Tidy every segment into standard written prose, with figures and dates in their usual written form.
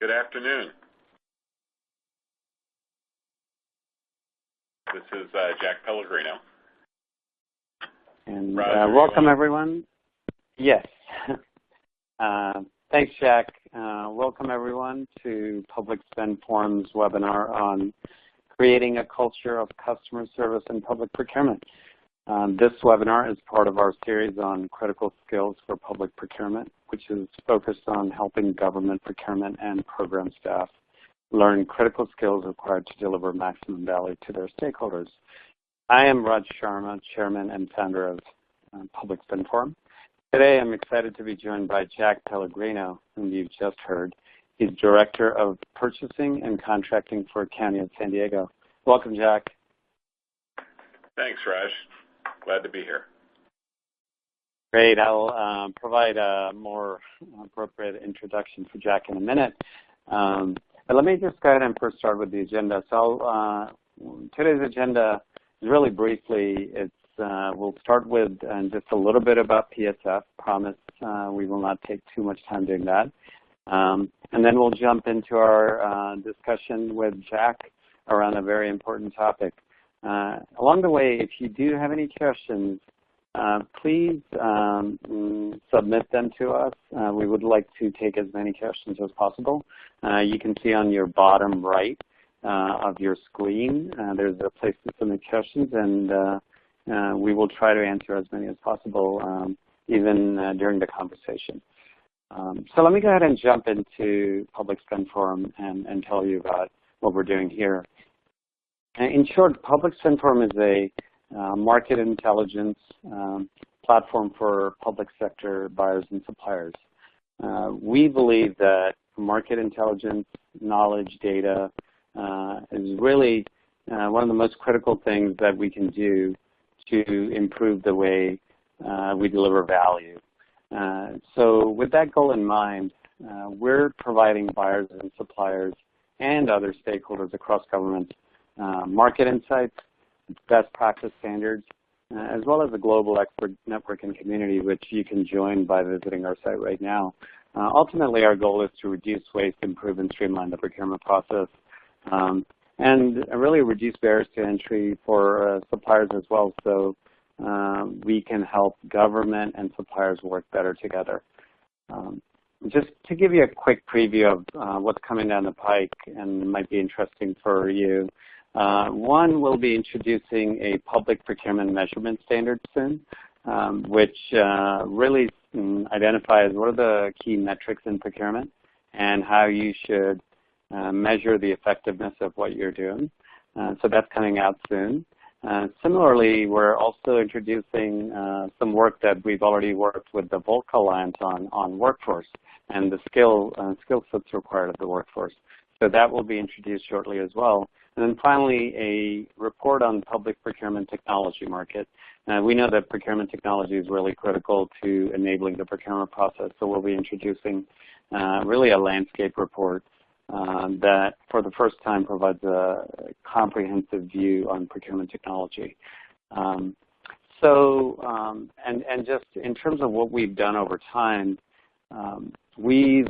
Good afternoon. This is Jack Pellegrino. And Raj, welcome, everyone. Yes. Thanks, Jack. Welcome, everyone, to Public Spend Forum's webinar on creating a culture of customer service in public procurement. This webinar is part of our series on critical skills for public procurement, which is focused on helping government procurement and program staff learn critical skills required to deliver maximum value to their stakeholders. I am Raj Sharma, Chairman and founder of Public Spend Forum. Today, I'm excited to be joined by Jack Pellegrino, whom you've just heard. He's Director of Purchasing and Contracting for County of San Diego. Welcome, Jack. Thanks, Raj. Glad to be here. Great. I'll provide a more appropriate introduction for Jack in a minute. But let me just go ahead and first start with the agenda. So today's agenda is really briefly, we'll start with just a little bit about PSF. Promise we will not take too much time doing that. And then we'll jump into our discussion with Jack around a very important topic. Along the way, if you do have any questions, please submit them to us. We would like to take as many questions as possible. You can see on your bottom right of your screen, there's a place to submit questions, and we will try to answer as many as possible, even during the conversation. So let me go ahead and jump into Public Spend Forum and tell you about what we're doing here. In short, Public Spend Forum is a market intelligence platform for public sector buyers and suppliers. We believe that market intelligence, knowledge, data is really one of the most critical things that we can do to improve the way we deliver value. So with that goal in mind, we're providing buyers and suppliers and other stakeholders across government market insights, best practice standards, as well as a global expert network and community, which you can join by visiting our site right now. Ultimately, our goal is to reduce waste, improve, and streamline the procurement process, and really reduce barriers to entry for suppliers as well, so we can help government and suppliers work better together. Just to give you a quick preview of what's coming down the pike and might be interesting for you, one, we'll be introducing a public procurement measurement standard soon, which really identifies what are the key metrics in procurement and how you should measure the effectiveness of what you're doing. So that's coming out soon. Similarly, we're also introducing some work that we've already worked with the Volk Alliance on workforce and the skill sets required of the workforce. So that will be introduced shortly as well. And then finally, a report on public procurement technology market. We know that procurement technology is really critical to enabling the procurement process, so we'll be introducing really a landscape report that for the first time provides a comprehensive view on procurement technology. And just in terms of what we've done over time, we've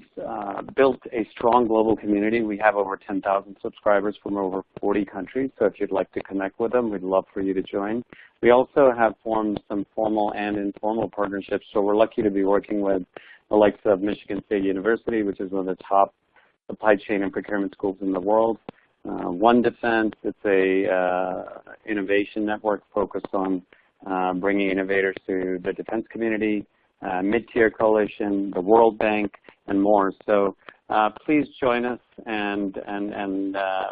built a strong global community. We have over 10,000 subscribers from over 40 countries, so if you'd like to connect with them, we'd love for you to join. We also have formed some formal and informal partnerships, so we're lucky to be working with the likes of Michigan State University, which is one of the top supply chain and procurement schools in the world. One Defense, it's a innovation network focused on bringing innovators to the defense community. Mid-Tier Coalition, the World Bank, and more. So please join us and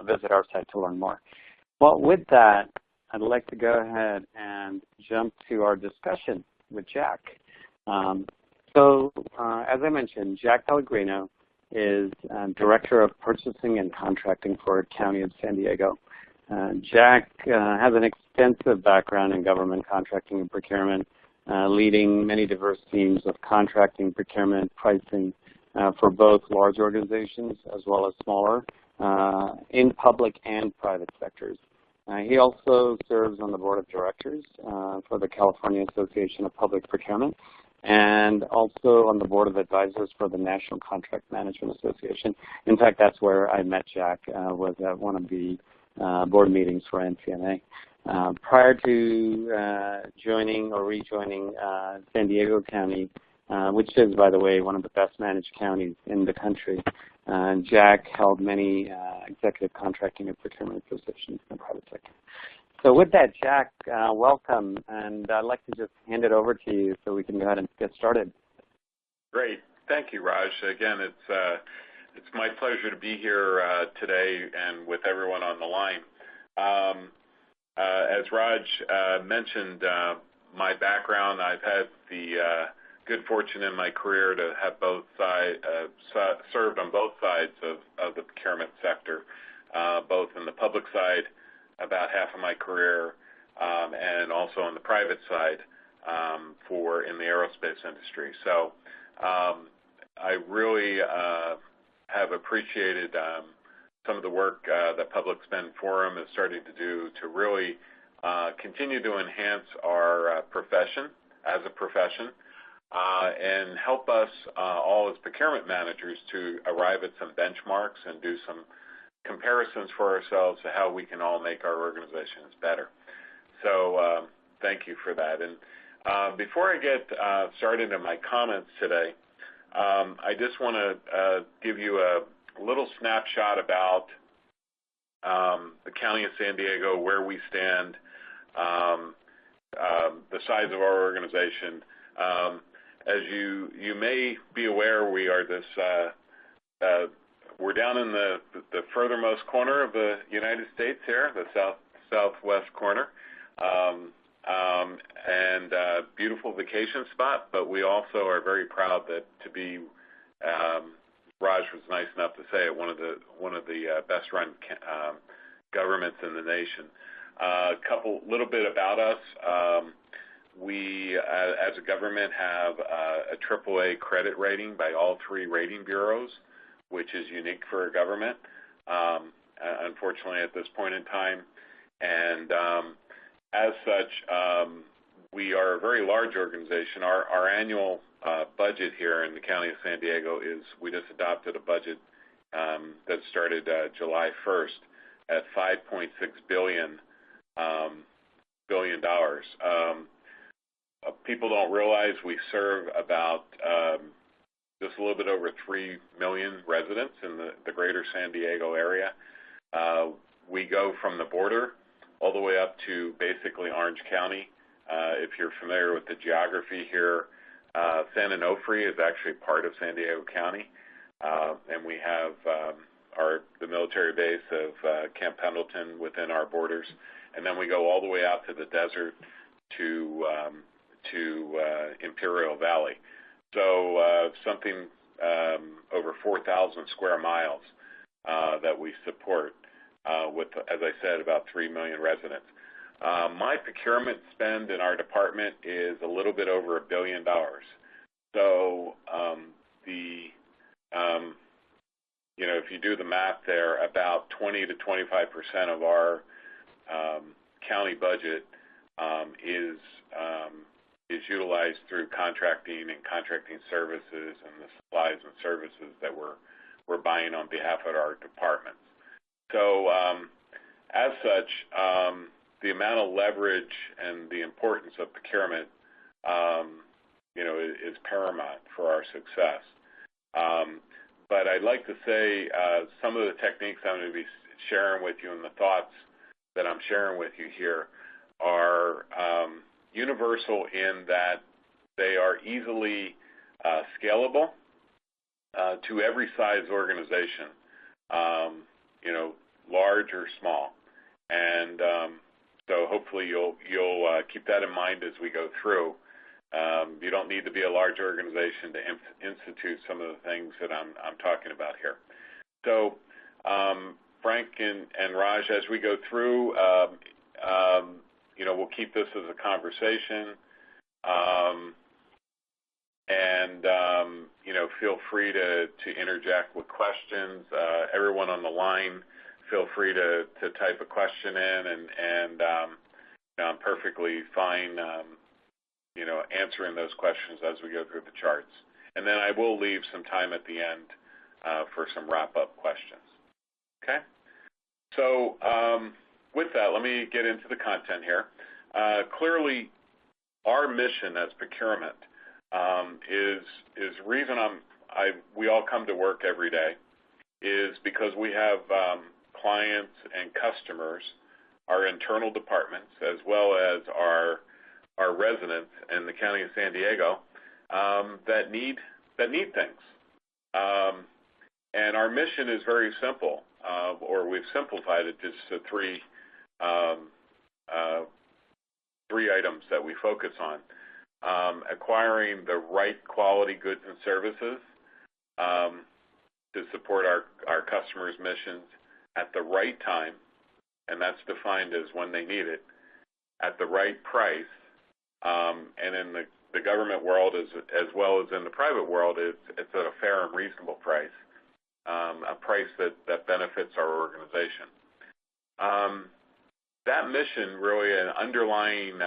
visit our site to learn more. Well, with that, I'd like to go ahead and jump to our discussion with Jack. As I mentioned, Jack Pellegrino is Director of Purchasing and Contracting for County of San Diego. Jack has an extensive background in government contracting and procurement, leading many diverse teams of contracting, procurement, pricing for both large organizations as well as smaller in public and private sectors. He also serves on the board of directors for the California Association of Public Procurement and also on the board of advisors for the National Contract Management Association. In fact, that's where I met Jack, was at one of the board meetings for NCMA. Prior to joining or rejoining San Diego County, which is, by the way, one of the best managed counties in the country, Jack held many executive contracting and procurement positions in the private sector. So with that, Jack, welcome, and I'd like to just hand it over to you so we can go ahead and get started. Great. Thank you, Raj. Again, it's my pleasure to be here today and with everyone on the line. As Raj mentioned, my background, I've had the good fortune in my career to have served on both sides of the procurement sector, both in the public side, about half of my career, and also on the private side in the aerospace industry. So I really have appreciated some of the work that Public Spend Forum is starting to do to really continue to enhance our profession as a profession and help us all as procurement managers to arrive at some benchmarks and do some comparisons for ourselves to how we can all make our organizations better. So thank you for that. And before I get started in my comments today, I just want to give you a little snapshot about the County of San Diego, where we stand, the size of our organization. As you may be aware, we are we're down in the furthermost corner of the United States here, the southwest corner, and beautiful vacation spot. But we also are very proud to be. Raj was nice enough to say it, one of the best run governments in the nation. Little bit about us. We, as a government, have a AAA credit rating by all three rating bureaus, which is unique for a government, unfortunately, at this point in time. And as such, we are a very large organization. Our annual budget here in the County of San Diego we just adopted a budget that started July 1st at $5.6 billion. People don't realize we serve about just a little bit over 3 million residents in the greater San Diego area. We go from the border all the way up to basically Orange County. If you're familiar with the geography here, San Onofre is actually part of San Diego County, and we have the military base of Camp Pendleton within our borders, and then we go all the way out to the desert to Imperial Valley. So something over 4,000 square miles that we support with, as I said, about 3 million residents. My procurement spend in our department is a little bit over $1 billion. So if you do the math there, about 20 to 25% of our county budget is utilized through contracting and contracting services and the supplies and services that we're buying on behalf of our departments. So as such, the amount of leverage and the importance of procurement, is paramount for our success. But I'd like to say some of the techniques I'm going to be sharing with you and the thoughts that I'm sharing with you here are universal in that they are easily scalable to every size organization, large or small. And so hopefully you'll keep that in mind as we go through. You don't need to be a large organization to institute some of the things that I'm talking about here. So Frank and Raj, as we go through, we'll keep this as a conversation, and feel free to interject with questions. Everyone on the line, feel free to type a question in, and I'm perfectly fine answering those questions as we go through the charts. And then I will leave some time at the end for some wrap-up questions. Okay? So with that, let me get into the content here. Clearly, our mission as procurement is the reason we all come to work every day is because we have clients and customers, our internal departments, as well as our residents in the County of San Diego that need things. And our mission is very simple, or we've simplified it just to three items that we focus on. Acquiring the right quality goods and services to support our customers' missions at the right time, and that's defined as when they need it, at the right price, and in the government world as well as in the private world, it's at a fair and reasonable price, a price that benefits our organization. That mission really an underlying,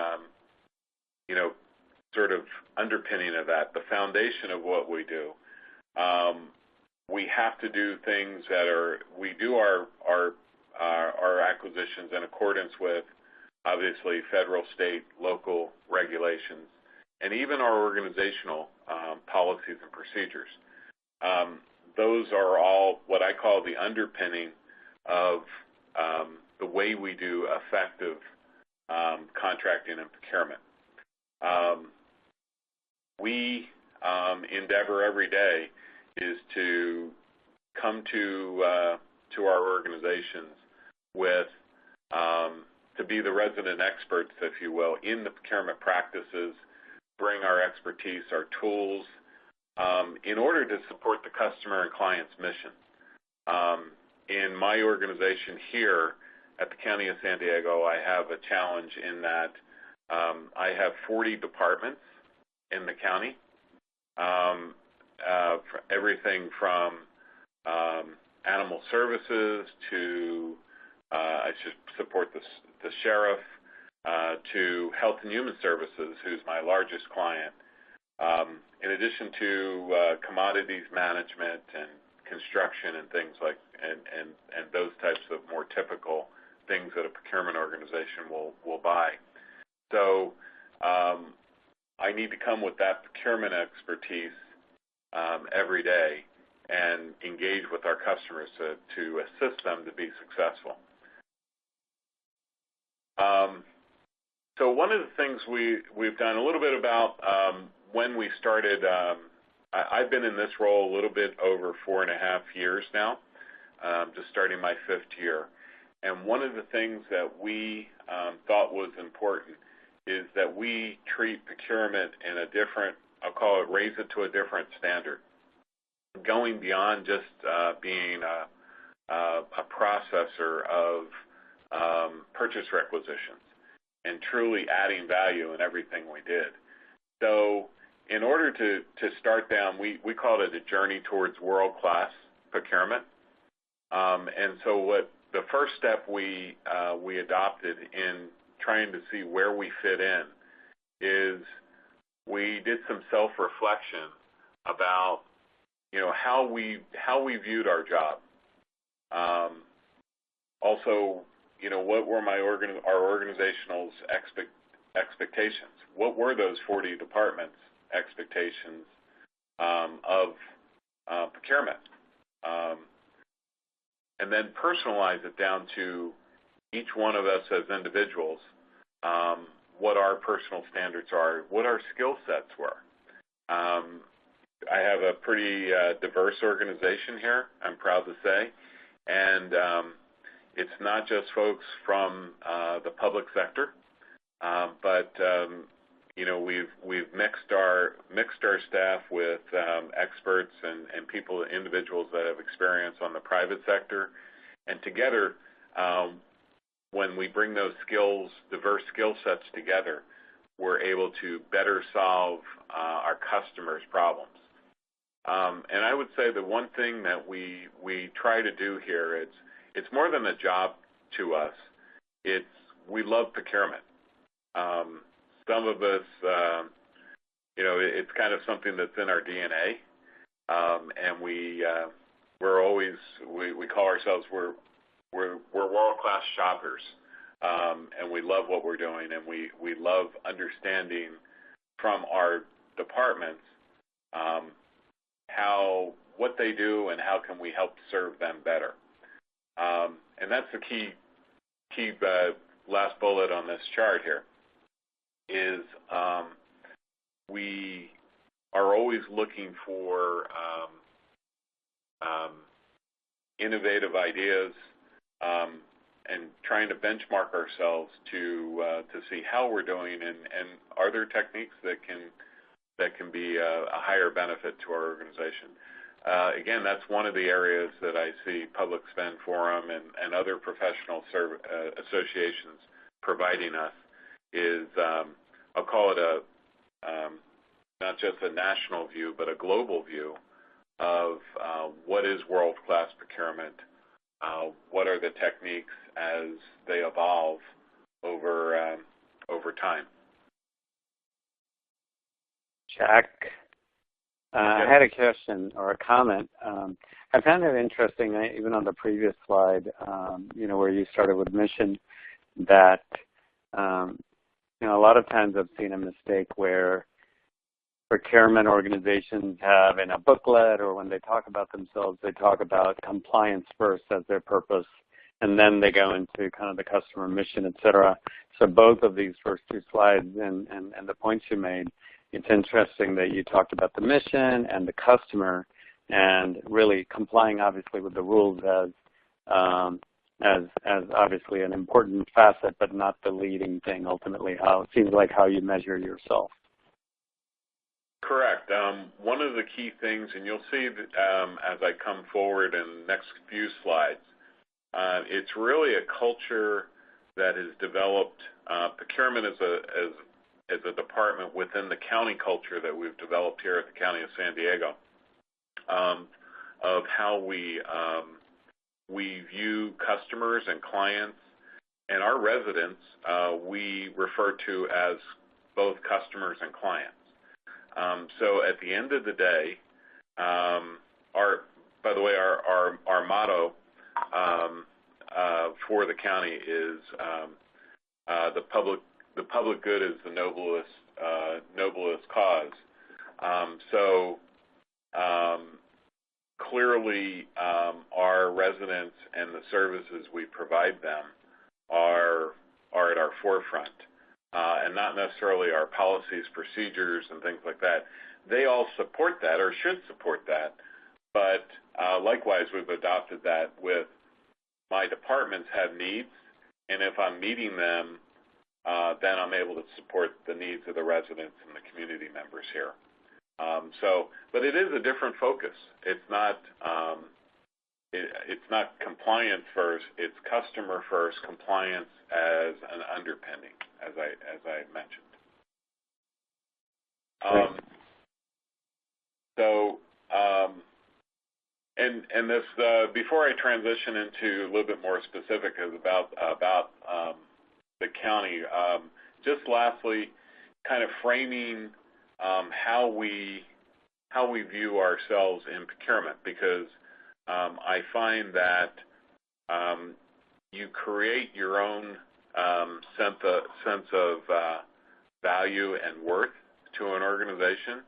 sort of underpinning of that, the foundation of what we do. We have to do things we do our acquisitions in accordance with, obviously, federal, state, local regulations, and even our organizational policies and procedures. Those are all what I call the underpinning of the way we do effective contracting and procurement. We endeavor every day is to come to our organizations with to be the resident experts, if you will, in the procurement practices, bring our expertise, our tools, in order to support the customer and client's mission. In my organization here at the County of San Diego, I have a challenge in that I have 40 departments in the county, everything from animal services to I should support the sheriff, to Health and Human Services, who's my largest client, in addition to commodities management and construction and things like and those types of more typical things that a procurement organization will buy. So I need to come with that procurement expertise every day and engage with our customers to assist them to be successful. So one of the things we've done a little bit about when we started, I've been in this role a little bit over 4.5 years now, just starting my 5th year. And one of the things that we thought was important is that we treat procurement in a different, I'll call it, raise it to a different standard, going beyond just being a processor of purchase requisitions and truly adding value in everything we did. So in order to start down, we called it a journey towards world-class procurement. And so what the first step we adopted in trying to see where we fit in is we did some self-reflection about how we viewed our job. Also, what were our organizational's expectations? What were those 40 departments' expectations of procurement? And then personalize it down to each one of us as individuals, what our personal standards are, what our skill sets were. I have a pretty diverse organization here, I'm proud to say, and it's not just folks from the public sector, but we've mixed our staff with experts and people, individuals that have experience on the private sector, and together, when we bring those diverse skill sets together, we're able to better solve our customers' problems. And I would say the one thing that we try to do here, it's more than a job to us. We love procurement. Some of us it's kind of something that's in our DNA, and we're always we call ourselves we're world-class shoppers, and we love what we're doing, and we love understanding from our departments what they do and how can we help serve them better. And that's the key last bullet on this chart here is we are always looking for innovative ideas and trying to benchmark ourselves to see how we're doing and are there techniques that can be a higher benefit to our organization. Again, that's one of the areas that I see Public Spend Forum and other professional associations providing us is, I'll call it not just a national view, but a global view of what is world-class procurement, what are the techniques as they evolve over time. Jack, I had a question or a comment. I found it interesting, even on the previous slide, where you started with mission, that a lot of times I've seen a mistake where procurement organizations have in a booklet or when they talk about themselves, they talk about compliance first as their purpose, and then they go into kind of the customer mission, et cetera. So both of these first two slides and the points you made, it's interesting that you talked about the mission and the customer and really complying obviously with the rules as obviously an important facet, but not the leading thing ultimately. How it seems like how you measure yourself. Correct. One of the key things, and you'll see that, as I come forward in the next few slides, it's really a culture that is developed. Procurement is a department within the county culture that we've developed here at the County of San Diego, of how we view customers and clients, and our residents we refer to as both customers and clients. So at the end of the day, our motto for the county is the public good is the noblest cause. Clearly, our residents and the services we provide them are at our forefront. And not necessarily our policies, procedures, and things like that. They all support that or should support that, but likewise we've adopted that with my departments have needs, and if I'm meeting them, then I'm able to support the needs of the residents and the community members here. But it is a different focus. It's not compliance first, it's customer first, compliance as an underpinning, as I mentioned. And this before I transition into a little bit more specific about the county, just lastly, kind of framing how we view ourselves in procurement, because I find that you create your own sense of value and worth to an organization,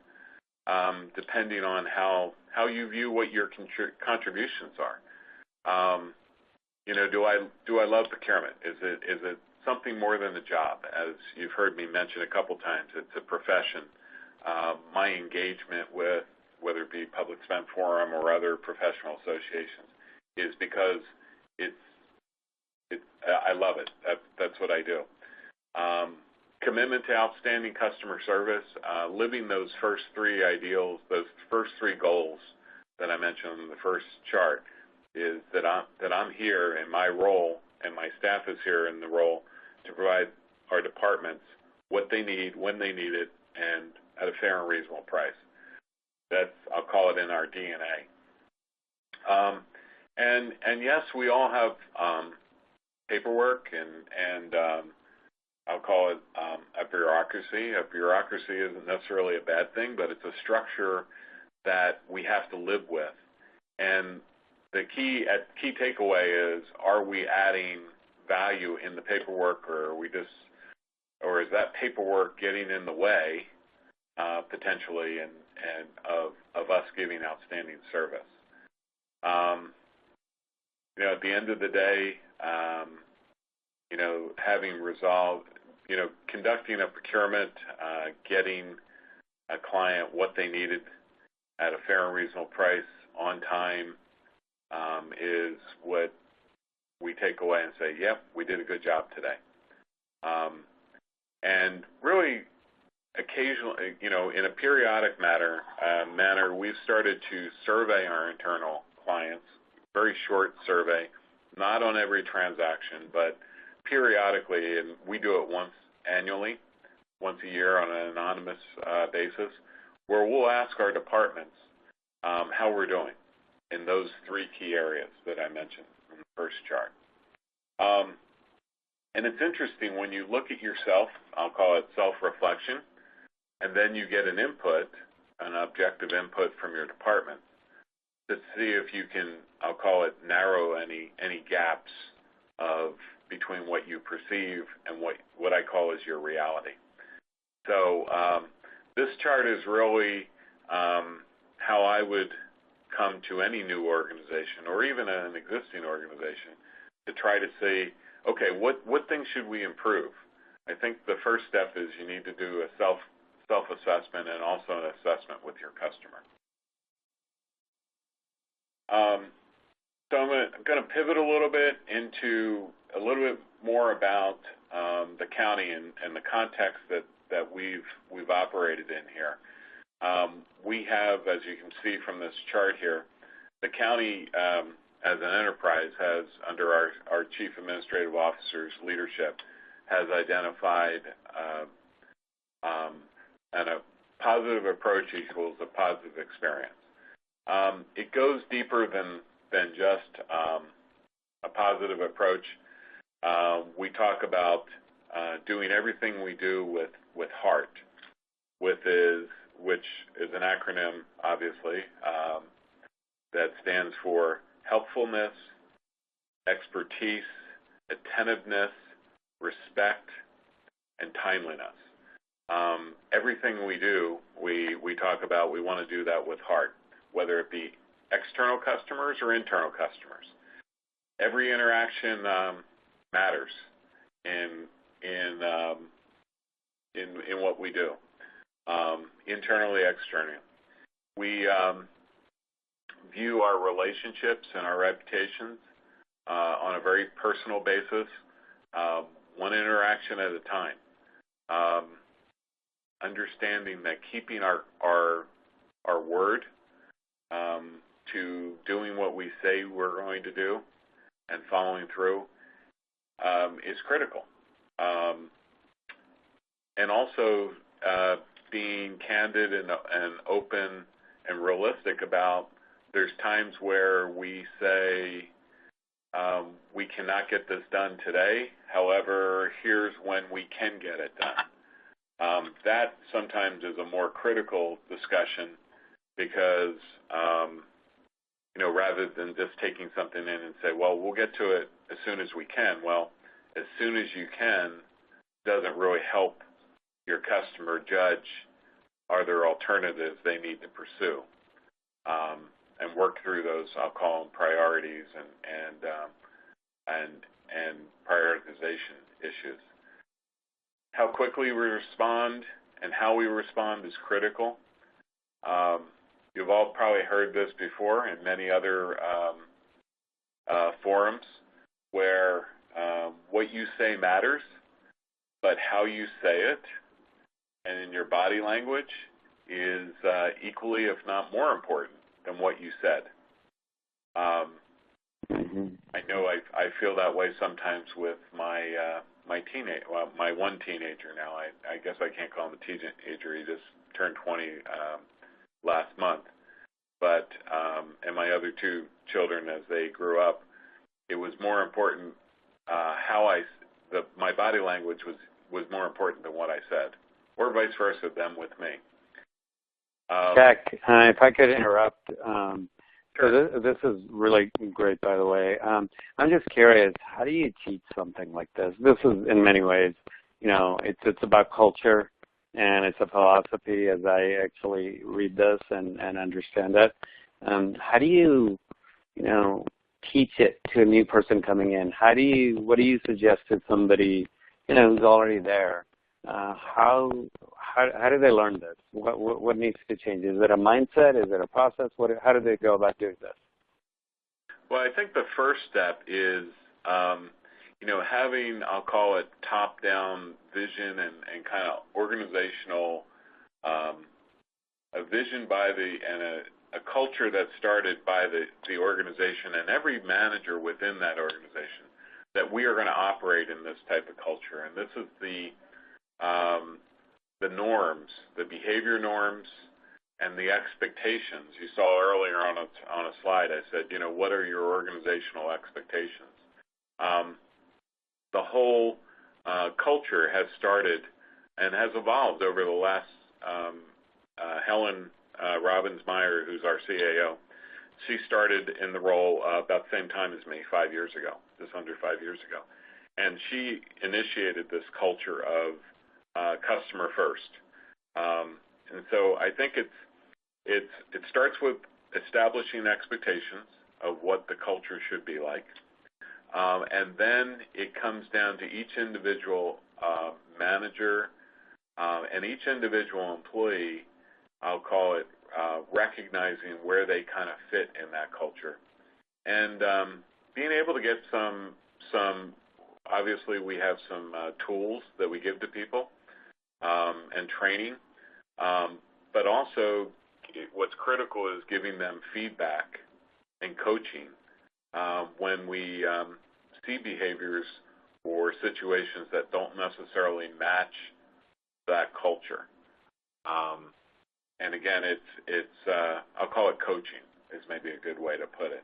depending on how you view what your contributions are. Do I love procurement? Is it something more than a job? As you've heard me mention a couple times, it's a profession. My engagement with whether it be Public Spend Forum or other professional associations is because I love it. That's what I do. Commitment to outstanding customer service, living those first three ideals, those first three goals that I mentioned in the first chart, is that I'm here in my role, and my staff is here in the role to provide our departments what they need, when they need it, and at a fair and reasonable price. That's, I'll call it, in our DNA. And yes, we all have paperwork and I'll call it a bureaucracy. A bureaucracy isn't necessarily a bad thing, but it's a structure that we have to live with. And the key takeaway is: are we adding value in the paperwork, or is that paperwork getting in the way potentially and of us giving outstanding service? At the end of the day, having resolved, conducting a procurement, getting a client what they needed at a fair and reasonable price on time is what we take away and say, yep, we did a good job today. And really, occasionally, in a periodic manner, we've started to survey our internal clients, very short survey, not on every transaction, but periodically, and we do it once annually, once a year on an anonymous basis, where we'll ask our departments how we're doing in those three key areas that I mentioned in the first chart. And it's interesting when you look at yourself, I'll call it self-reflection, and then you get an objective input from your department to see if you can, I'll call it, narrow any gaps between what you perceive and what I call is your reality. So this chart is really how I would come to any new organization or even an existing organization to try to see, okay, what things should we improve? I think the first step is you need to do a self-assessment and also an assessment with your customer. So I'm going to pivot a little bit into a little bit more about the county and the context that we've operated in here. We have, as you can see from this chart here, the county as an enterprise has, under our Chief Administrative Officer's leadership, has identified and a positive approach equals a positive experience. It goes deeper than just a positive approach. We talk about doing everything we do with heart, which is an acronym, obviously, that stands for helpfulness, expertise, attentiveness, respect, and timeliness. Everything we do, we talk about, we want to do that with heart, whether it be external customers or internal customers. Every interaction matters in what we do, internally, externally. We view our relationships and our reputations on a very personal basis, one interaction at a time. Understanding that keeping our word to doing what we say we're going to do and following through is critical. And also being candid and open and realistic about there's times where we say we cannot get this done today, however, here's when we can get it done. That sometimes is a more critical discussion because, rather than just taking something in and say, well, we'll get to it as soon as we can. Well, as soon as you can doesn't really help your customer judge are there alternatives they need to pursue and work through those, I'll call them priorities and prioritization issues. How quickly we respond and how we respond is critical. You've all probably heard this before in many other forums where what you say matters, but how you say it and in your body language is equally, if not more important than what you said. I know I feel that way sometimes with my one teenager now. I guess I can't call him a teenager. He just turned 20 last month. But and my other two children, as they grew up, it was more important how my body language was was more important than what I said, or vice versa, them with me. Jack, if I could interrupt. Sure. So this is really great, by the way. I'm just curious, how do you teach something like this? This is, in many ways, it's about culture, and it's a philosophy as I actually read this and understand it. How do you, teach it to a new person coming in? What do you suggest to somebody, who's already there? How do they learn this? What needs to change? Is it a mindset? Is it a process? How do they go about doing this? Well, I think the first step is, having, I'll call it top-down vision and kind of organizational, a vision and a culture that's started by the organization and every manager within that organization, that we are going to operate in this type of culture. And this is the norms, the behavior norms, and the expectations. You saw earlier on a slide, I said, what are your organizational expectations? The whole culture has started and has evolved over the last, Helen Robbins-Meyer, who's our CAO, she started in the role about the same time as me, 5 years ago, just under 5 years ago. And she initiated this culture of customer first. And so I think it starts with establishing expectations of what the culture should be like. And then it comes down to each individual manager and each individual employee, I'll call it, recognizing where they kind of fit in that culture. And being able to get some obviously we have some tools that we give to people and training, but also what's critical is giving them feedback and coaching when we see behaviors or situations that don't necessarily match that culture. And again, it's I'll call it coaching is maybe a good way to put it.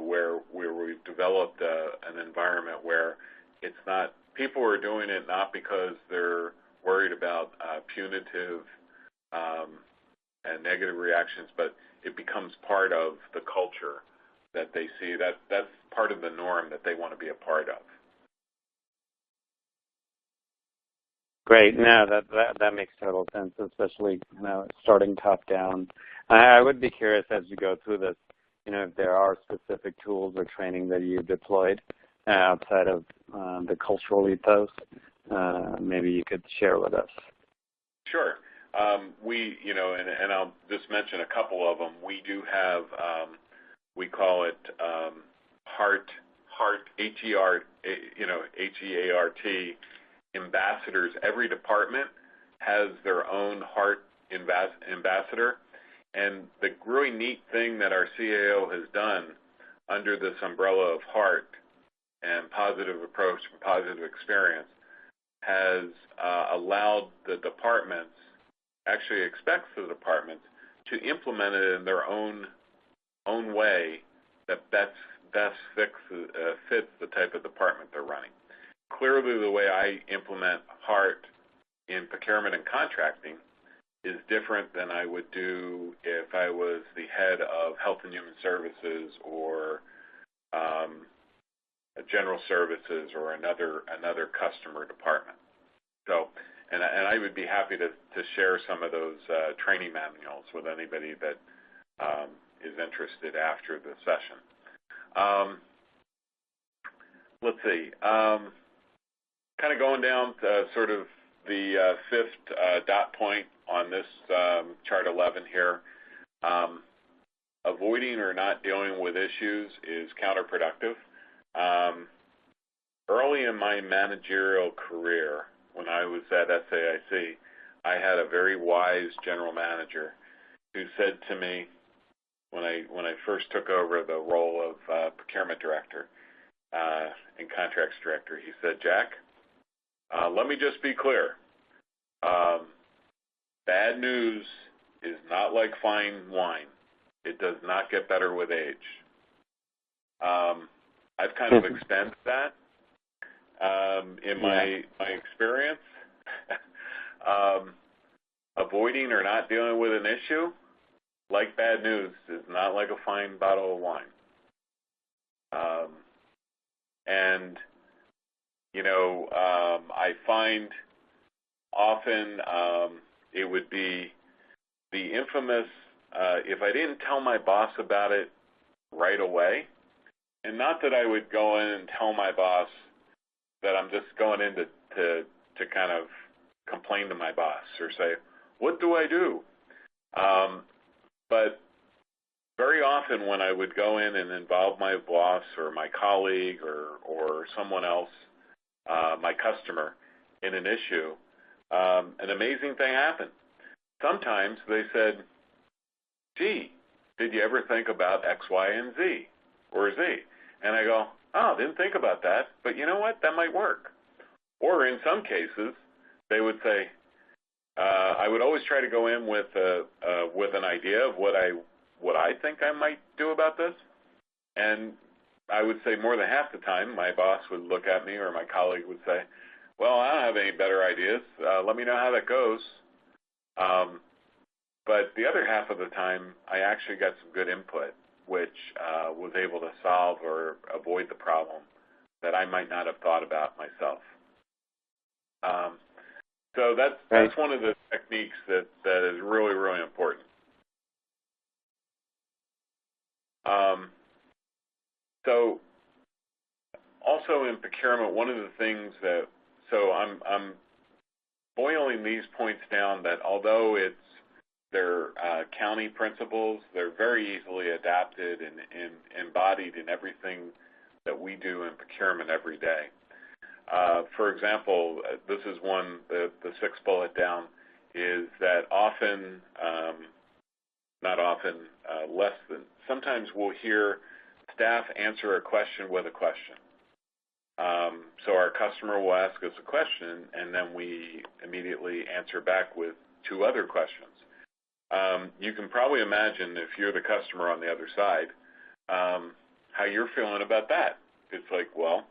Where we've developed an environment where it's not, people are doing it not because they're worried about punitive and negative reactions, but it becomes part of the culture that they see. That's part of the norm that they want to be a part of. Great. No, that makes total sense, especially starting top down. I would be curious as you go through this, if there are specific tools or training that you deployed outside of the cultural ethos. Maybe you could share with us. Sure. And I'll just mention a couple of them. We do have, we call it HEART, HEART, ambassadors. Every department has their own HEART ambassador. And the really neat thing that our CAO has done under this umbrella of HEART and positive approach and positive experience has allowed the departments, actually expects the departments to implement it in their own way that best fits the type of department they're running. Clearly, the way I implement HEART in procurement and contracting is different than I would do if I was the head of Health and Human Services or General Services or another customer department. So, and I would be happy to share some of those training manuals with anybody that is interested after the session. Let's see. Kind of going down to sort of the fifth dot point on this chart 11 here. Avoiding or not dealing with issues is counterproductive. Early in my managerial career, when I was at SAIC, I had a very wise general manager who said to me when I first took over the role of procurement director and contracts director, he said, "Jack, let me just be clear. Bad news is not like fine wine. It does not get better with age." I've kind of expanded that. in my experience. Avoiding or not dealing with an issue, like bad news, is not like a fine bottle of wine. And, I find often it would be the infamous, if I didn't tell my boss about it right away, and not that I would go in and tell my boss that I'm just going in to kind of complain to my boss or say, what do I do? But very often when I would go in and involve my boss or my colleague or someone else, my customer, in an issue, an amazing thing happened. Sometimes they said, gee, did you ever think about X, Y, and Z, or Z? And I go, oh, didn't think about that, but you know what, that might work. Or in some cases, they would say, I would always try to go in with an idea of what I think I might do about this, and I would say more than half the time, my boss would look at me or my colleague would say, well, I don't have any better ideas. Let me know how that goes. But the other half of the time, I actually got some good input, which was able to solve or avoid the problem that I might not have thought about myself. So that's one of the techniques that is really, really important. So also in procurement, one of the things so I'm boiling these points down that although they're county principles, they're very easily adapted and embodied in everything that we do in procurement every day. For example, this is one, the sixth bullet down, is that often, not often, less than, sometimes we'll hear staff answer a question with a question. So our customer will ask us a question, and then we immediately answer back with two other questions. You can probably imagine, if you're the customer on the other side, how you're feeling about that. It's like, well,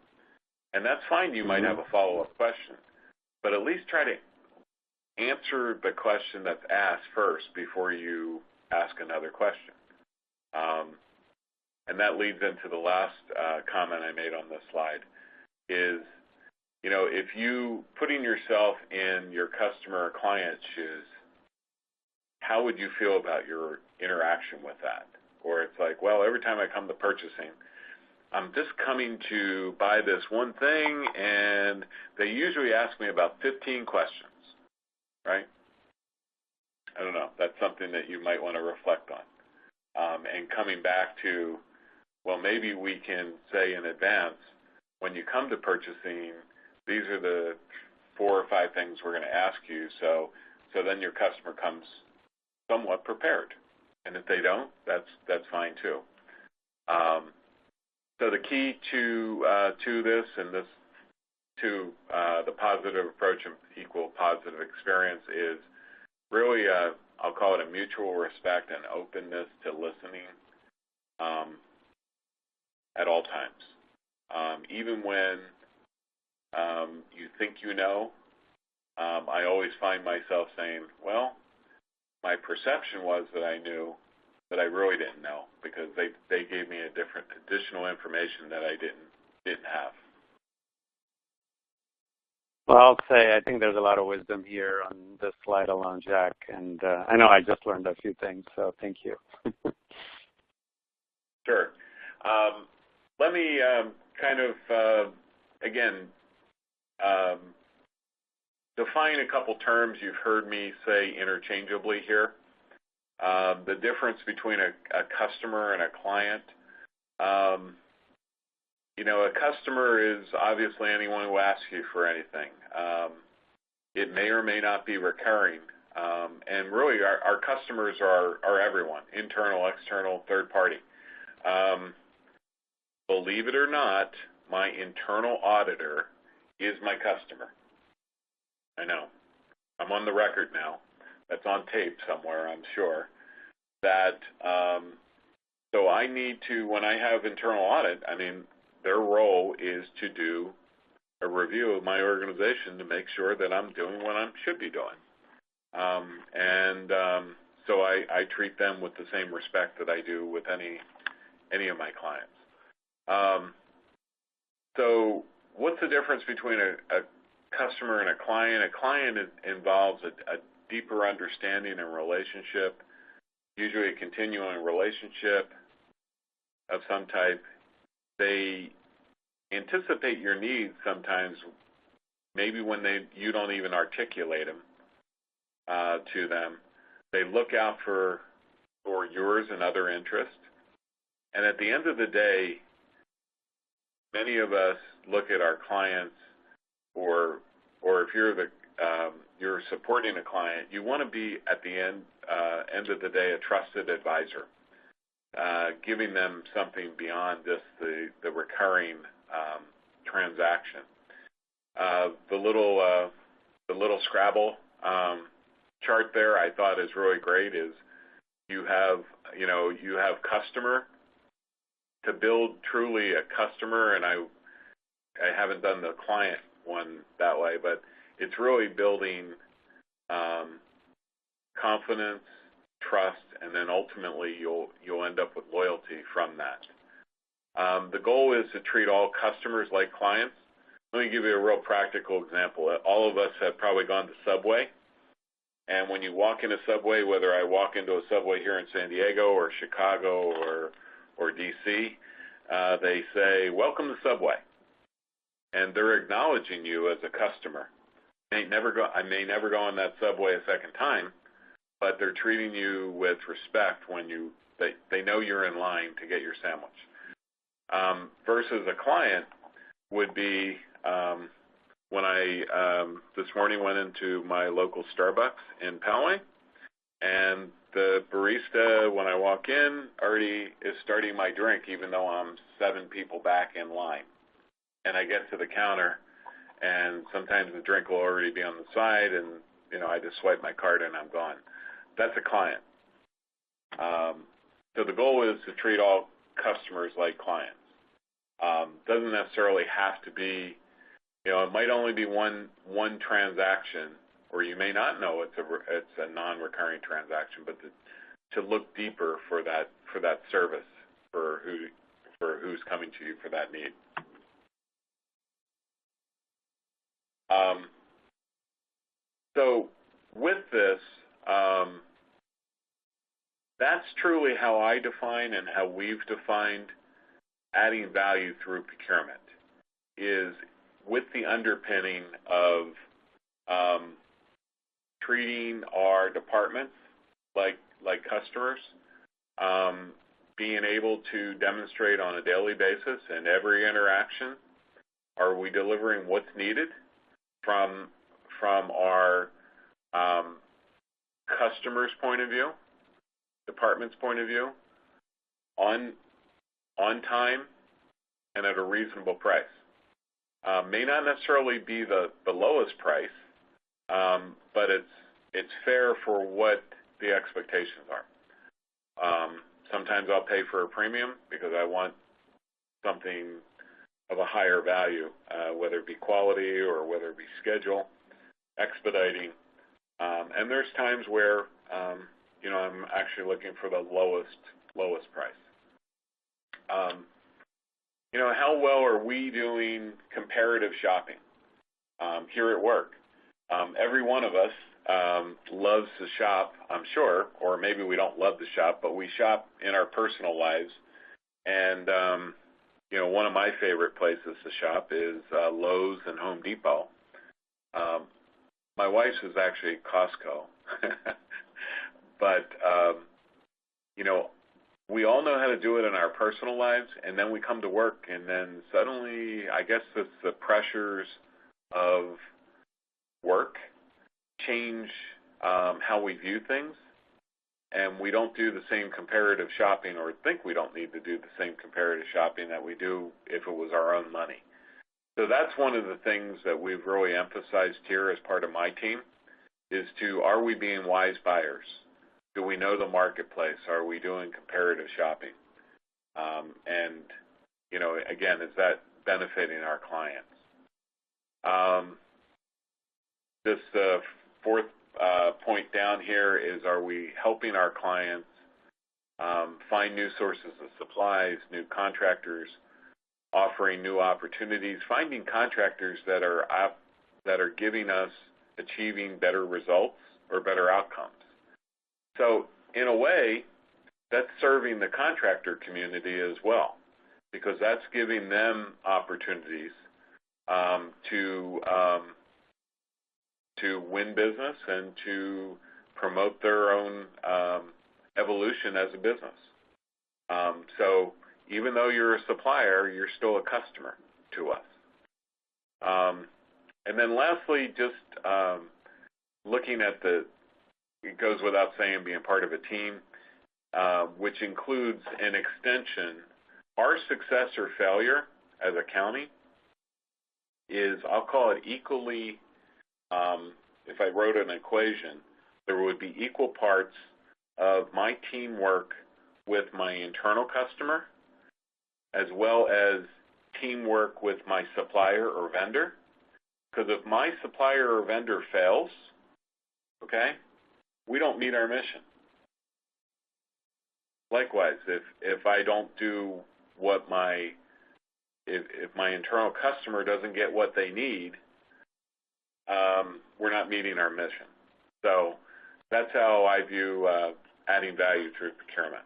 and that's fine, you might have a follow-up question, but at least try to answer the question that's asked first before you ask another question. And that leads into the last comment I made on this slide, is, if you putting yourself in your customer or client's shoes, how would you feel about your interaction with that? Or it's like, well, every time I come to purchasing, I'm just coming to buy this one thing, and they usually ask me about 15 questions, right? I don't know. That's something that you might want to reflect on. And coming back to, well, maybe we can say in advance, when you come to purchasing, these are the 4 or 5 things we're going to ask you, so then your customer comes somewhat prepared. And if they don't, that's fine too. So the key to this and this to the positive approach and equal positive experience is really I'll call it a mutual respect and openness to listening at all times. Even when you think you know, I always find myself saying, well, my perception was that I knew, but I really didn't know, because they gave me a different additional information that I didn't have. Well, I'll say I think there's a lot of wisdom here on this slide alone, Jack, and I know I just learned a few things, so thank you. Sure. Let me kind of, again, define a couple terms you've heard me say interchangeably here. The difference between a customer and a client. A customer is obviously anyone who asks you for anything. It may or may not be recurring. And really, our customers are everyone, internal, external, third party. Believe it or not, my internal auditor is my customer. I know. I'm on the record now. That's on tape somewhere, I'm sure. That so I need to, when I have internal audit, their role is to do a review of my organization to make sure that I'm doing what I should be doing. So I treat them with the same respect that I do with any of my clients. So what's the difference between a customer and a client? A client involves a deeper understanding and relationship, usually a continuing relationship of some type. They anticipate your needs sometimes, maybe when you don't even articulate them to them. They look out for yours and other interests. And at the end of the day, many of us look at our clients, or if you're supporting a client, you want to be at the end of the day a trusted advisor, giving them something beyond just the recurring transaction. The little Scrabble chart there I thought is really great. Is you have customer. To build truly a customer, and I haven't done the client one that way, but it's really building confidence, trust, and then ultimately you'll end up with loyalty from that. The goal is to treat all customers like clients. Let me give you a real practical example. All of us have probably gone to Subway, and when you walk into Subway, whether I walk into a Subway here in San Diego or Chicago or DC, they say, "Welcome to Subway," and they're acknowledging you as a customer. I may never go on that Subway a second time, but they're treating you with respect when they know you're in line to get your sandwich. Versus a client would be when I this morning went into my local Starbucks in Poway, and the barista, when I walk in, already is starting my drink, even though I'm 7 people back in line. And I get to the counter, and sometimes the drink will already be on the side, and I just swipe my card and I'm gone. That's a client. So the goal is to treat all customers like clients. Doesn't necessarily have to be, it might only be one transaction, or you may not know it's a non-recurring transaction, but to look deeper for that service, for who's coming to you for that need. So with this, that's truly how I define and how we've defined adding value through procurement, is with the underpinning of treating our departments like customers, being able to demonstrate on a daily basis in every interaction, are we delivering what's needed from our customer's point of view, department's point of view, on time and at a reasonable price. May not necessarily be the lowest price, but it's fair for what the expectations are. Sometimes I'll pay for a premium because I want something of a higher value, whether it be quality or whether it be schedule, expediting. And there's times where I'm actually looking for the lowest price. How well are we doing comparative shopping here at work? Every one of us loves to shop, I'm sure, or maybe we don't love to shop, but we shop in our personal lives. And, one of my favorite places to shop is Lowe's and Home Depot. My wife's is actually Costco. But, we all know how to do it in our personal lives, and then we come to work, and then suddenly, I guess it's the pressures of work change how we view things, and we don't do the same comparative shopping, or think we don't need to do the same comparative shopping that we do if it was our own money. So that's one of the things that we've really emphasized here as part of my team, is are we being wise buyers? Do we know the marketplace? Are we doing comparative shopping? And, again, is that benefiting our clients? This fourth point down here is, are we helping our clients find new sources of supplies, new contractors, offering new opportunities, finding contractors that are giving us achieving better results or better outcomes. So in a way, that's serving the contractor community as well, because that's giving them opportunities to win business and to promote their own evolution as a business. So even though you're a supplier, you're still a customer to us. And then lastly, just looking at it goes without saying, being part of a team, which includes an extension. Our success or failure as a county is, I'll call it equally, if I wrote an equation, there would be equal parts of my teamwork with my internal customer as well as teamwork with my supplier or vendor. Because if my supplier or vendor fails, okay, we don't meet our mission. Likewise, if I don't do what if my internal customer doesn't get what they need, we're not meeting our mission. So that's how I view adding value through procurement.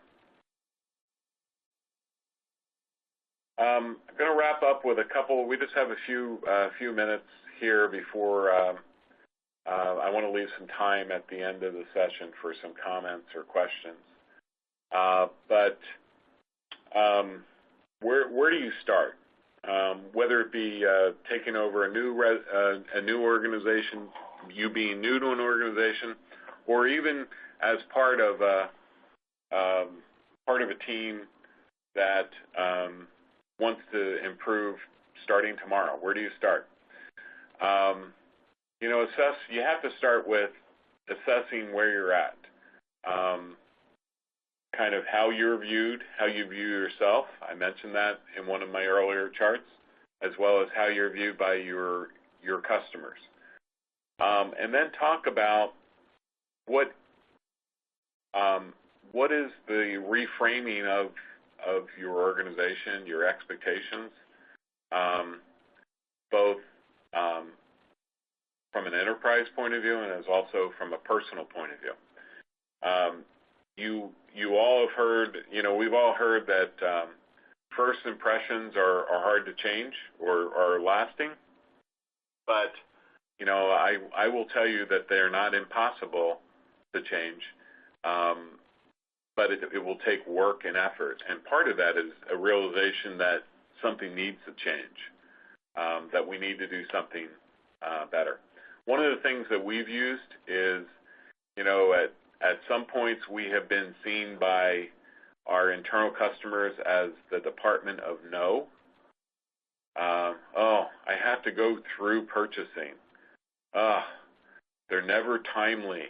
I'm going to wrap up with a couple. We just have a few minutes here before I want to leave some time at the end of the session for some comments or questions. But where do you start? Whether it be taking over a new organization, you being new to an organization, or even as part of a team that wants to improve starting tomorrow. Where do you start? You have to start with assessing where you're at. Kind of how you're viewed, how you view yourself. I mentioned that in one of my earlier charts, as well as how you're viewed by your customers. And then talk about what is the reframing of your organization, your expectations, both from an enterprise point of view and as also from a personal point of view. You all have heard, we've all heard that first impressions are hard to change or are lasting, but I will tell you that they're not impossible to change, but it will take work and effort, and part of that is a realization that something needs to change, that we need to do something better. One of the things that we've used is, at some points we have been seen by our internal customers as the department of no. I have to go through purchasing. They're never timely.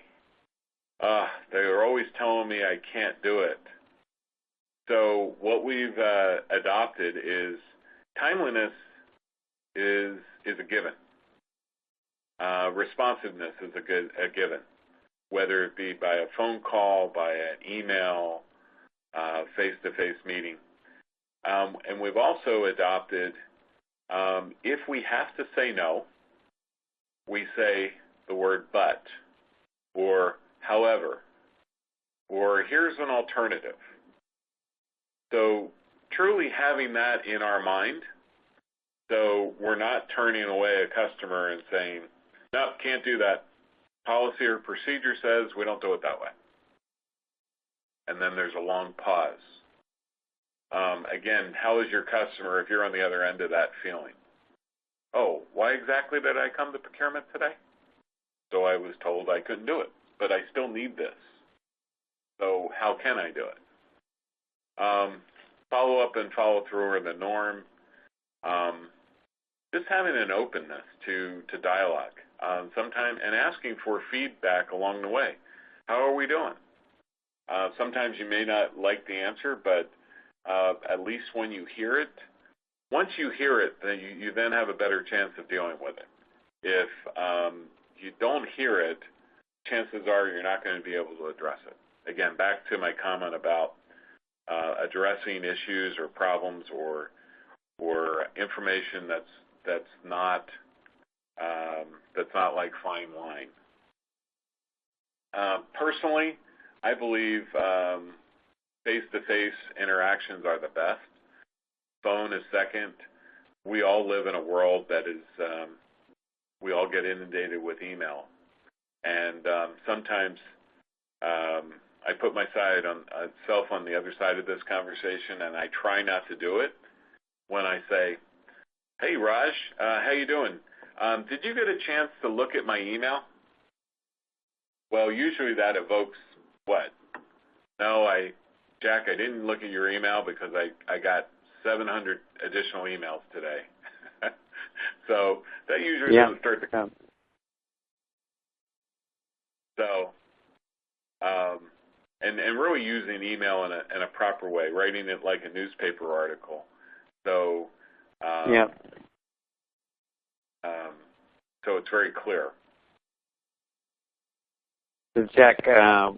They're always telling me I can't do it. So what we've adopted is timeliness is a given. Responsiveness is a given, whether it be by a phone call, by an email, face-to-face meeting. And we've also adopted, if we have to say no, we say the word but, or however, or here's an alternative. So truly having that in our mind, so we're not turning away a customer and saying, no, can't do that. Policy or procedure says we don't do it that way. And then there's a long pause. Again, how is your customer, if you're on the other end of that, feeling? Oh, why exactly did I come to procurement today? So I was told I couldn't do it, but I still need this. So how can I do it? Follow up and follow through are the norm. Just having an openness to dialogue. Sometimes, and asking for feedback along the way. How are we doing? Sometimes you may not like the answer, but at least when you hear it, once you hear it, then you then have a better chance of dealing with it. if you don't hear it, chances are you're not going to be able to address it. Again, back to my comment about addressing issues or problems or information that's not like fine wine. Personally, I believe face-to-face interactions are the best. Phone is second. We all live in a world that is, we all get inundated with email. And sometimes I put myself on the other side of this conversation, and I try not to do it when I say, "Hey, Raj, how you doing? Did you get a chance to look at my email?" Well, usually that evokes what? No, Jack, I didn't look at your email because I got 700 additional emails today. So that usually doesn't start the conversation. So, and really using email in a proper way, writing it like a newspaper article. So, so it's very clear. So Jack, I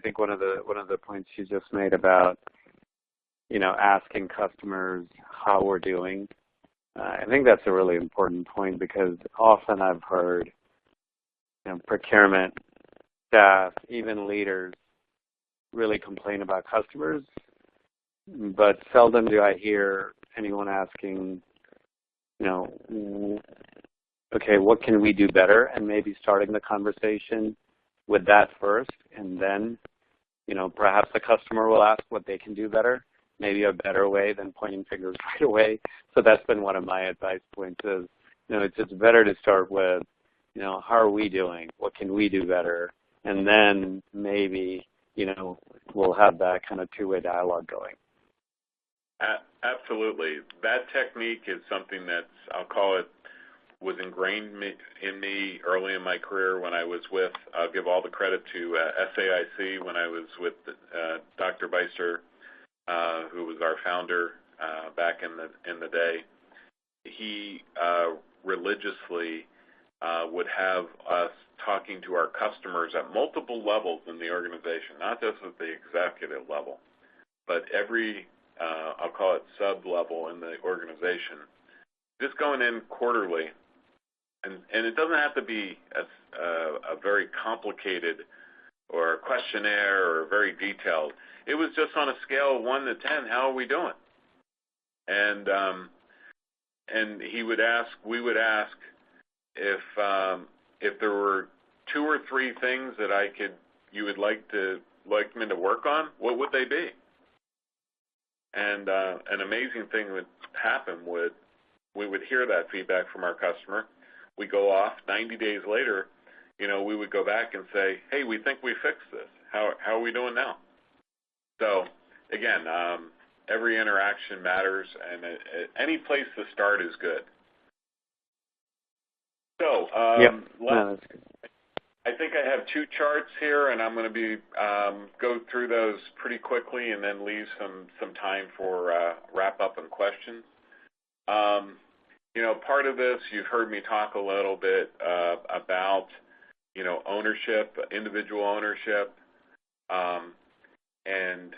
think one of the points you just made about asking customers how we're doing, I think that's a really important point, because often I've heard procurement staff, even leaders, really complain about customers, but seldom do I hear anyone asking, okay, what can we do better, and maybe starting the conversation with that first, and then, perhaps the customer will ask what they can do better, maybe a better way than pointing fingers right away. So that's been one of my advice points is, it's better to start with, how are we doing? What can we do better? And then maybe, we'll have that kind of two-way dialogue going. Absolutely. That technique is something that's, I'll call it, was ingrained in me early in my career when I was with, I'll give all the credit to SAIC when I was with Dr. Beister, who was our founder back in the day. He religiously would have us talking to our customers at multiple levels in the organization, not just at the executive level, but every, I'll call it sub-level in the organization, just going in quarterly. And it doesn't have to be a very complicated or a questionnaire or very detailed. It was just on a scale of 1 to 10, how are we doing? And we would ask if there were 2 or 3 things that you would like me to work on, what would they be? And an amazing thing would happen we would hear that feedback from our customer. We go off 90 days later, we would go back and say, hey, we think we fixed this. How are we doing now? So again, every interaction matters, and any place to start is good. So I think I have 2 charts here, and I'm going to go through those pretty quickly and then leave some time for wrap-up and questions. Part of this, you've heard me talk a little bit about, ownership, individual ownership, and,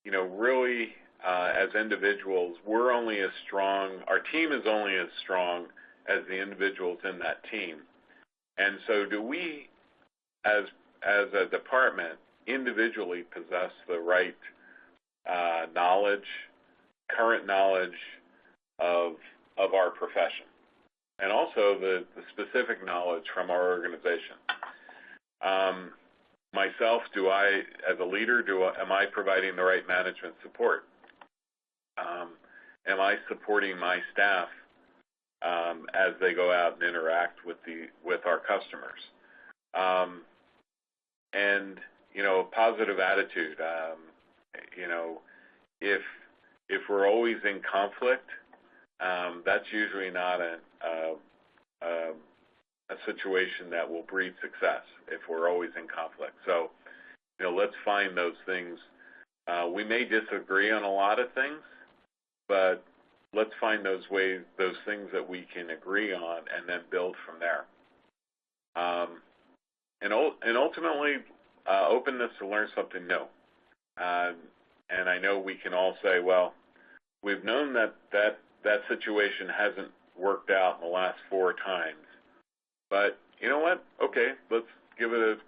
really, as individuals, our team is only as strong as the individuals in that team. And so do we, as a department, individually possess the right current knowledge of our profession, and also the specific knowledge from our organization. Myself, as a leader, am I providing the right management support? Am I supporting my staff as they go out and interact with our customers? And positive attitude. If we're always in conflict, that's usually not a situation that will breed success if we're always in conflict. So, let's find those things. We may disagree on a lot of things, but let's find those ways, those things that we can agree on, and then build from there. And ultimately, openness to learn something new. And I know we can all say, well, we've known that situation hasn't worked out in the last 4 times, but you know what? Okay, let's give it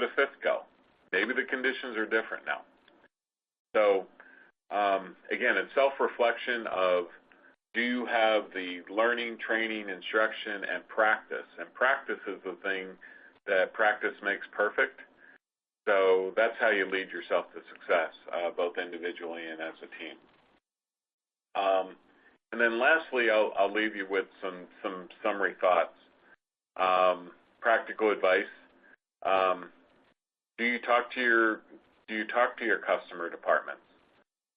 a fifth go. Maybe the conditions are different now. So again, it's self-reflection of, do you have the learning, training, instruction, and practice? And practice is the thing that practice makes perfect. So that's how you lead yourself to success, both individually and as a team. And then lastly, I'll leave you with some summary thoughts. Practical advice. Do you talk to your customer departments?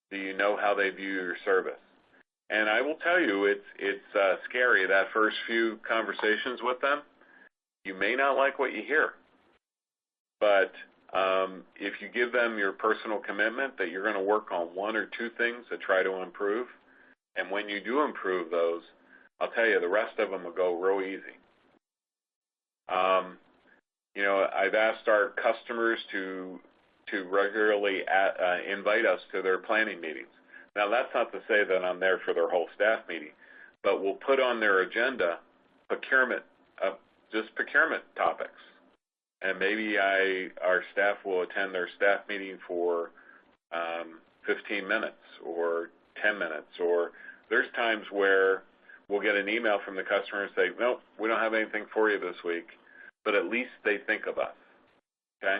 Do you know how they view your service? And I will tell you, it's scary, that first few conversations with them. You may not like what you hear, but if you give them your personal commitment that you're going to work on 1 or 2 things to try to improve, and when you do improve those, I'll tell you, the rest of them will go real easy. I've asked our customers to regularly invite us to their planning meetings. Now, that's not to say that I'm there for their whole staff meeting, but we'll put on their agenda procurement topics. And maybe our staff will attend their staff meeting for 15 minutes or 10 minutes. Or there's times where we'll get an email from the customer and say, no, we don't have anything for you this week, but at least they think of us, okay?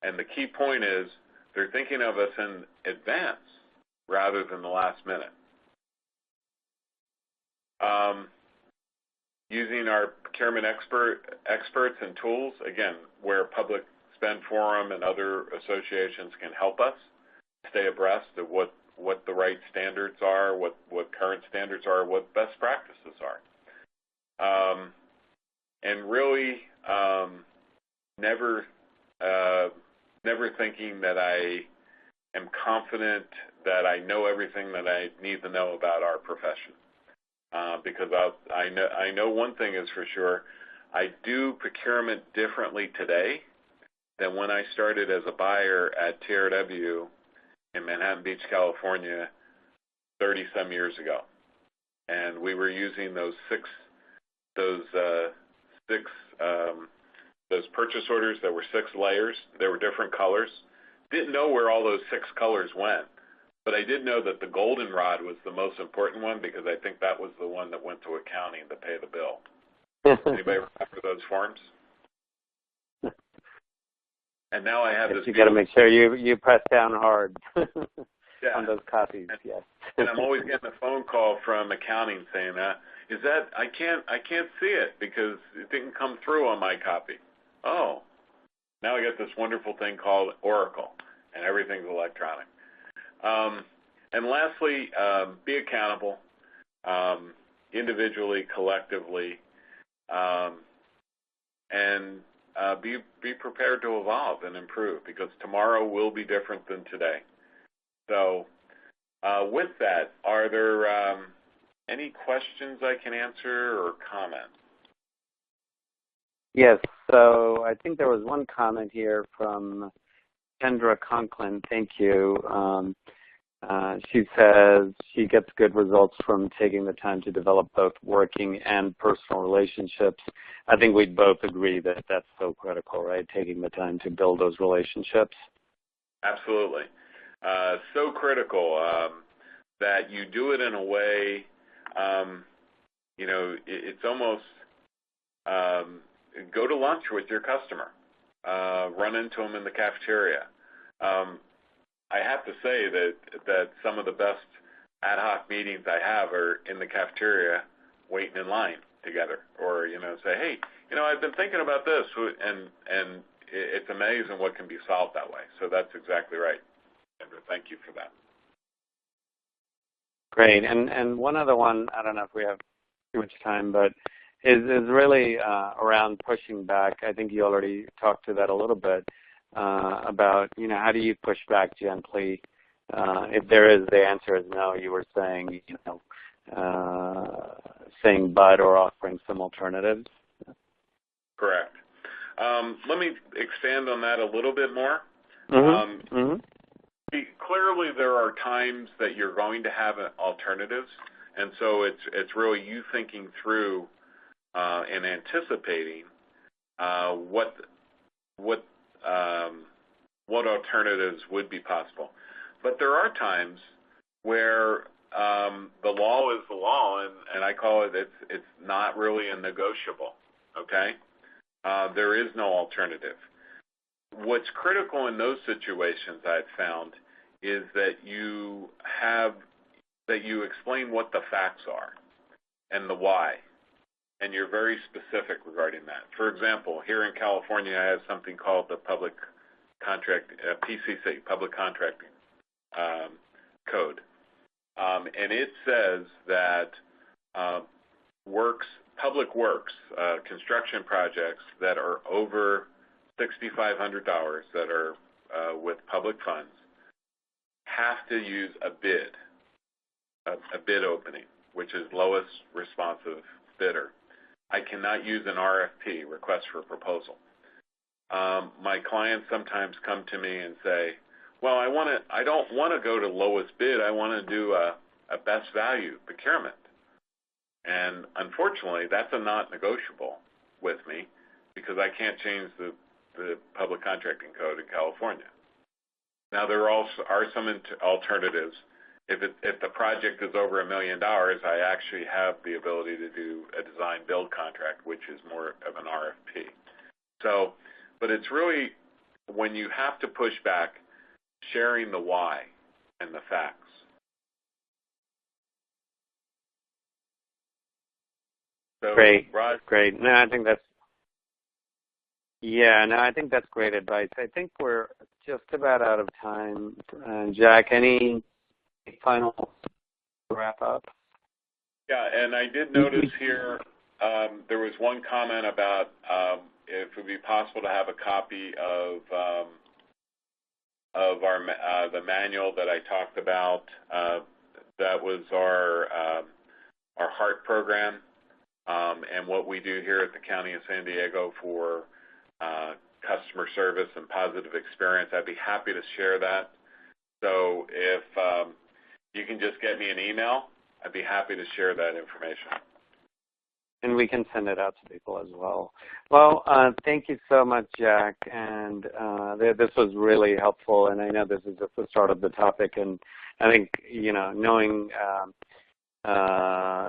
And the key point is they're thinking of us in advance rather than the last minute. Using our procurement experts and tools, again, where Public Spend Forum and other associations can help us stay abreast of what the right standards are, what current standards are, what best practices are. And really never thinking that I am confident that I know everything that I need to know about our profession. Because I know one thing is for sure, I do procurement differently today than when I started as a buyer at TRW in Manhattan Beach, California, 30-some years ago. And we were using those purchase orders that were 6 layers. They were different colors. Didn't know where all those 6 colors went. But I did know that the goldenrod was the most important one because I think that was the one that went to accounting to pay the bill. Anybody remember those forms? And now I have this. You got to make sure you press down hard yeah. on those copies. Yes. And I'm always getting a phone call from accounting saying, "Is that I can't see it because it didn't come through on my copy." Oh, now I got this wonderful thing called Oracle, and everything's electronic. And lastly, be accountable, individually, collectively, and be prepared to evolve and improve because tomorrow will be different than today. So with that, are there any questions I can answer or comments? Yes, so I think there was one comment here from Kendra Conklin. Thank you. She says she gets good results from taking the time to develop both working and personal relationships. I think we'd both agree that that's so critical, right? Taking the time to build those relationships. Absolutely. So critical that you do it in a way, it's almost go to lunch with your customer, run into them in the cafeteria. I have to say that some of the best ad hoc meetings I have are in the cafeteria waiting in line together, or say, hey, I've been thinking about this, and it's amazing what can be solved that way. So that's exactly right. Kendra, thank you for that. Great, and one other one, I don't know if we have too much time, but is really around pushing back. I think you already talked to that a little bit. About, how do you push back gently? If there is, the answer is no. You were saying, saying but or offering some alternatives? Correct. Let me expand on that a little bit more. Clearly, there are times that you're going to have alternatives, and so it's really you thinking through and anticipating what alternatives would be possible. But there are times where the law is the law, and I call it's not really a negotiable. Okay, there is no alternative. What's critical in those situations I've found is that you explain what the facts are and the why, and you're very specific regarding that. For example, here in California, I have something called the Public Contract PCC, Public Contracting Code, and it says that public works, construction projects that are over $6,500 that are with public funds have to use a bid opening, which is lowest responsive bidder. I cannot use an RFP, request for proposal. My clients sometimes come to me and say, well, I don't want to go to lowest bid. I want to do a best value procurement. And unfortunately, that's a not negotiable with me because I can't change the public contracting code in California. Now, there also are some alternatives. If the project is over $1 million, I actually have the ability to do a design build contract, which is more of an RFP. So, but it's really when you have to push back, sharing the why and the facts. So, Great, Raj, great. No, I think that's great advice. I think we're just about out of time. Jack, any final wrap up? Yeah, and I did notice here there was one comment about if it would be possible to have a copy of the manual that I talked about. That was our HEART program, and what we do here at the County of San Diego for customer service and positive experience. I'd be happy to share that. So if you can just get me an email, I'd be happy to share that information. And we can send it out to people as well. Well, thank you so much, Jack. And this was really helpful. And I know this is just the start of the topic. And I think, knowing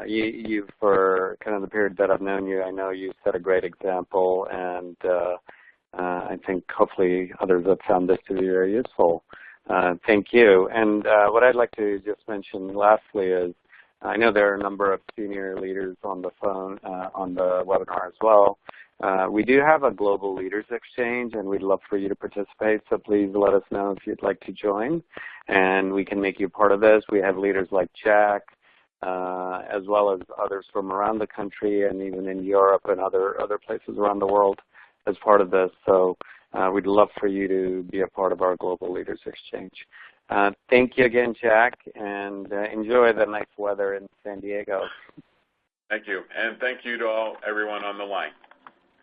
you for kind of the period that I've known you, I know you set a great example. And I think hopefully others have found this to be very useful. Thank you. And what I'd like to just mention lastly is I know there are a number of senior leaders on the phone, on the webinar as well. We do have a Global Leaders Exchange, and we'd love for you to participate, so please let us know if you'd like to join, and we can make you part of this. We have leaders like Jack, as well as others from around the country and even in Europe and other places around the world as part of this. So we'd love for you to be a part of our Global Leaders Exchange. Thank you again, Jack, and enjoy the nice weather in San Diego. Thank you, and thank you to everyone on the line.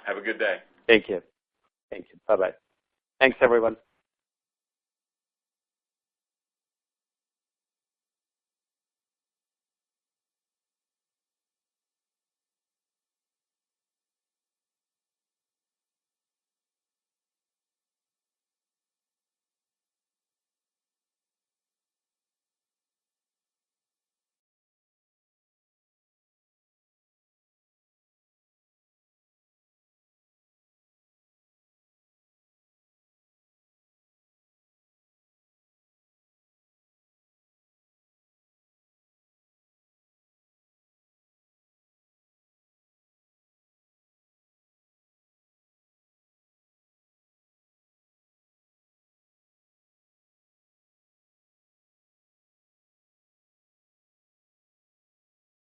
Have a good day. Thank you. Thank you. Bye-bye. Thanks, everyone.